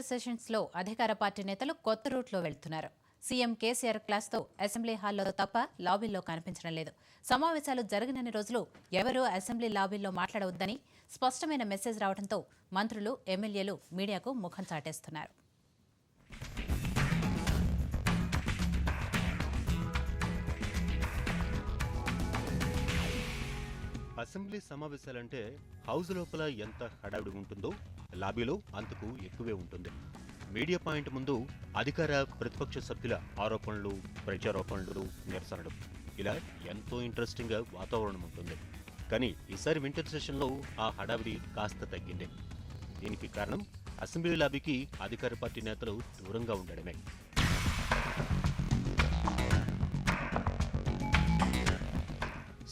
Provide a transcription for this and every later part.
సెషన్స్లో అధికార పార్టీ నేతలు కొత్త రూట్లో వెళ్తున్నారు. సీఎం కేసీఆర్ క్లాస్తో అసెంబ్లీ హాల్లో తప్ప లాబీల్లో కనిపించడం లేదు. సమావేశాలు జరగనన్ని రోజులు ఎవరూ అసెంబ్లీ లాబీల్లో మాట్లాడవద్దని స్పష్టమైన మెసేజ్ రావడంతో మంత్రులు, ఎమ్మెల్యేలు మీడియాకు ముఖం చాటేస్తున్నారు. అసెంబ్లీ సమావేశాలంటే హౌస్ లోపల ఎంత హడావిడి ఉంటుందో లాబీలో అంతకు ఎక్కువే ఉంటుంది. మీడియా పాయింట్ ముందు అధికార ప్రతిపక్ష సభ్యుల ఆరోపణలు, ప్రత్యారోపణలు, నిరసనలు ఇలా ఎంతో ఇంట్రెస్టింగ్ గా వాతావరణం ఉంటుంది. కానీ ఈసారి వింటర్ సెషన్లో ఆ హడావిడి కాస్త తగ్గింది. దీనికి కారణం అసెంబ్లీ లాబీకి అధికార పార్టీ నేతలు దూరంగా ఉండడమే.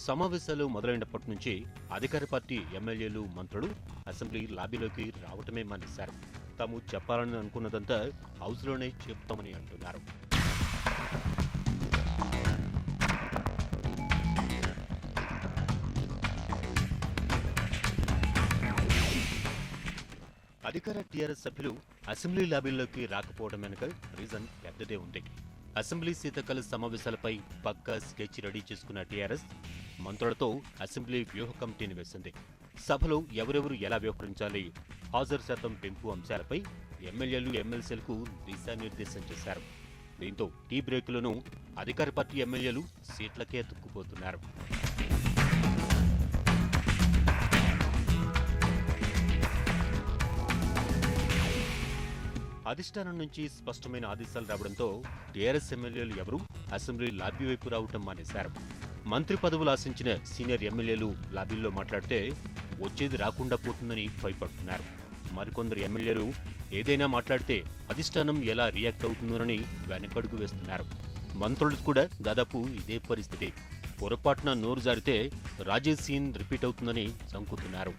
సమావేశాలు మొదలైనప్పటి నుంచి అధికార పార్టీ ఎమ్మెల్యేలు, మంత్రులు అసెంబ్లీ లాబీలోకి రావటమే మానేశారు. తాము చెప్పాలని అనుకున్నదంతా హౌస్లోనే చెప్తామని అంటున్నారు. అధికార టీఆర్ఎస్ సభ్యులు అసెంబ్లీ లాబీల్లోకి రాకపోవడం వెనుక రీజన్ పెద్దదే ఉంది. అసెంబ్లీ శీతాకాల సమావేశాలపై పక్కా స్కెచ్ రెడీ చేసుకున్న టీఆర్ఎస్ మంత్రులతో అసెంబ్లీ వ్యూహ కమిటీని వేసింది. సభలో ఎవరెవరు ఎలా వ్యవహరించాలి, హాజరు శాతం పెంపు అంశాలపై ఎమ్మెల్యేలు, ఎమ్మెల్సీలకు దిశానిర్దేశం చేశారు. దీంతో టీ బ్రేకులను అధికార పార్టీ ఎమ్మెల్యేలు సీట్లకే అతుక్కుపోతున్నారు. అధిష్టానం నుంచి స్పష్టమైన ఆదేశాలు రావడంతో టీఆర్ఎస్ ఎమ్మెల్యేలు ఎవరూ అసెంబ్లీ లాబీ వైపు రావటం మానేశారు. మంత్రి పదవులు ఆశించిన సీనియర్ ఎమ్మెల్యేలు లాబీల్లో మాట్లాడితే వచ్చేది రాకుండా పోతుందని భయపడుతున్నారు. మరికొందరు ఎమ్మెల్యేలు ఏదైనా మాట్లాడితే అధిష్టానం ఎలా రియాక్ట్ అవుతుందోనని వెనకడుగు వేస్తున్నారు. మంత్రులు కూడా దాదాపు ఇదే పరిస్థితి. పొరపాటున నోరు జారితే రాజేష్ సీన్ రిపీట్ అవుతుందని చంకుతున్నారు.